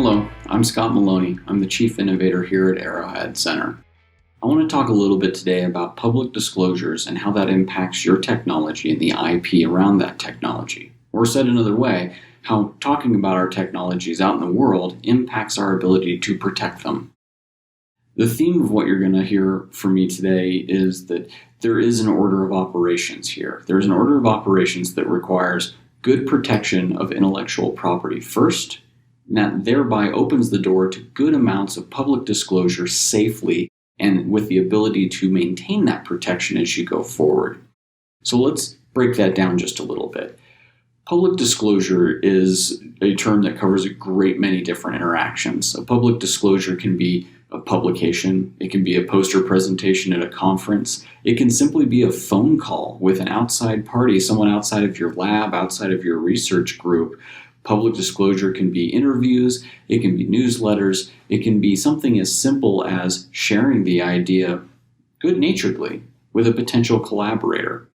Hello, I'm Scott Maloney. I'm the Chief Innovator here at Arrowhead Center. I want to talk a little bit today about public disclosures and how that impacts your technology and the IP around that technology. Or said another way, how talking about our technologies out in the world impacts our ability to protect them. The theme of what you're going to hear from me today is that there is an order of operations here. There's an order of operations that requires good protection of intellectual property first, and that thereby opens the door to good amounts of public disclosure safely and with the ability to maintain that protection as you go forward. So let's break that down just a little bit. Public disclosure is a term that covers a great many different interactions. A public disclosure can be a publication, it can be a poster presentation at a conference, it can simply be a phone call with an outside party, someone outside of your lab, outside of your research group. Public disclosure can be interviews, it can be newsletters, it can be something as simple as sharing the idea good-naturedly with a potential collaborator.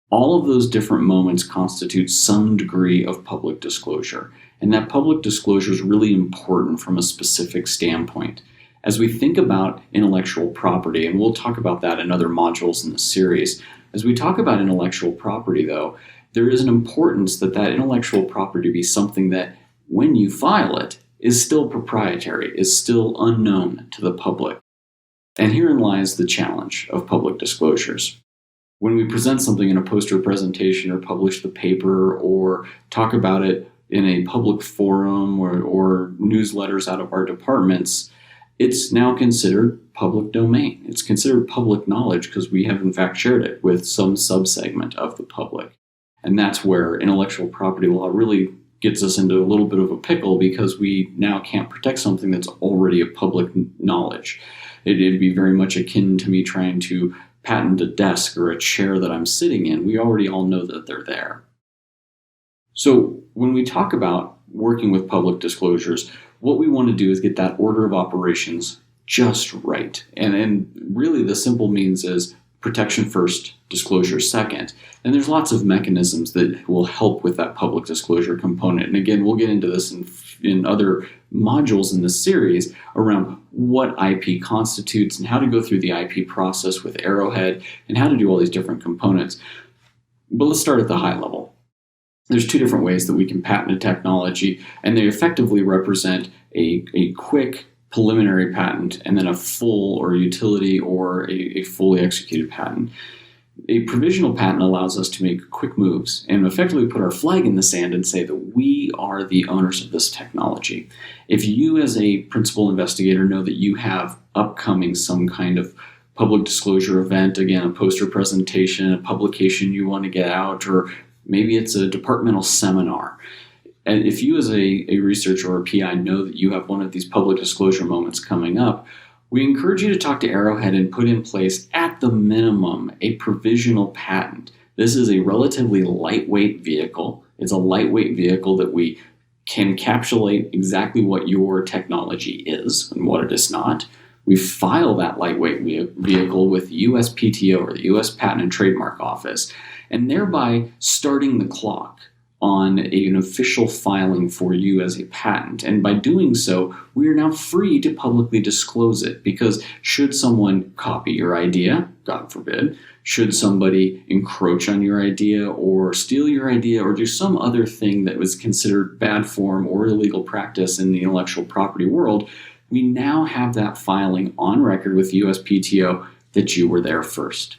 All of those different moments constitute some degree of public disclosure, and that public disclosure is really important from a specific standpoint. As we think about intellectual property, and we'll talk about that in other modules in the series, as we talk about intellectual property, though, there is an importance that intellectual property be something that, when you file it, is still proprietary, is still unknown to the public. And herein lies the challenge of public disclosures. When we present something in a poster presentation or publish the paper or talk about it in a public forum or newsletters out of our departments, it's now considered public domain. It's considered public knowledge because we have in fact shared it with some subsegment of the public. And that's where intellectual property law really gets us into a little bit of a pickle because we now can't protect something that's already a public knowledge. It'd be very much akin to me trying to patent a desk or a chair that I'm sitting in. We already all know that they're there. So when we talk about working with public disclosures, what we want to do is get that order of operations just right. And really the simple means is protection first, disclosure second. And there's lots of mechanisms that will help with that public disclosure component. And again, we'll get into this in other modules in this series around what IP constitutes and how to go through the IP process with Arrowhead and how to do all these different components. But let's start at the high level. There's two different ways that we can patent a technology, and they effectively represent a quick preliminary patent and then a full or utility or a fully executed patent. A provisional patent allows us to make quick moves and effectively put our flag in the sand and say that we are the owners of this technology. If you as a principal investigator know that you have upcoming some kind of public disclosure event, again, a poster presentation, a publication you want to get out, or maybe it's a departmental seminar, and if you as a researcher or a PI know that you have one of these public disclosure moments coming up, we encourage you to talk to Arrowhead and put in place, at the minimum, a provisional patent. This is a relatively lightweight vehicle. It's a lightweight vehicle that we can encapsulate exactly what your technology is and what it is not. We file that lightweight vehicle with the USPTO or the U.S. Patent and Trademark Office, and thereby starting the clock on an official filing for you as a patent. And by doing so, we are now free to publicly disclose it, because should someone copy your idea, God forbid, should somebody encroach on your idea or steal your idea or do some other thing that was considered bad form or illegal practice in the intellectual property world, we now have that filing on record with USPTO that you were there first.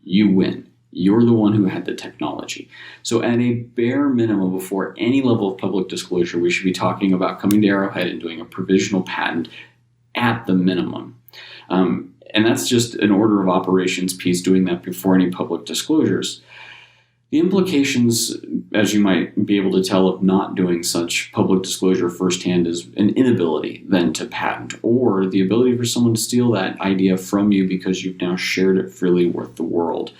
You win. You're the one who had the technology. So at a bare minimum, before any level of public disclosure, we should be talking about coming to Arrowhead and doing a provisional patent at the minimum. And that's just an order of operations piece, doing that before any public disclosures. The implications, as you might be able to tell, of not doing such public disclosure firsthand is an inability then to patent, or the ability for someone to steal that idea from you because you've now shared it freely with the world.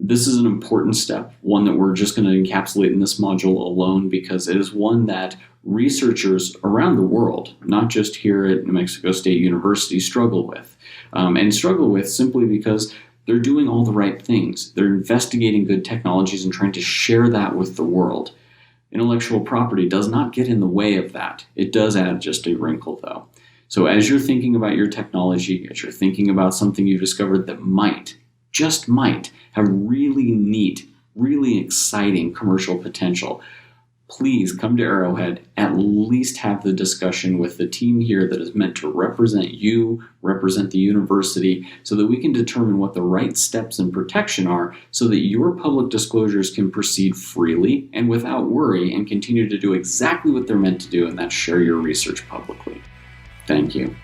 This is an important step, one that we're just going to encapsulate in this module alone, because it is one that researchers around the world, not just here at New Mexico State University, struggle with. And struggle with simply because they're doing all the right things. They're investigating good technologies and trying to share that with the world. Intellectual property does not get in the way of that. It does add just a wrinkle, though. So as you're thinking about your technology, as you're thinking about something you've discovered that might, just might, have really neat, really exciting commercial potential, please come to Arrowhead, at least have the discussion with the team here that is meant to represent you, represent the university, so that we can determine what the right steps and protection are so that your public disclosures can proceed freely and without worry and continue to do exactly what they're meant to do, and that's share your research publicly. Thank you.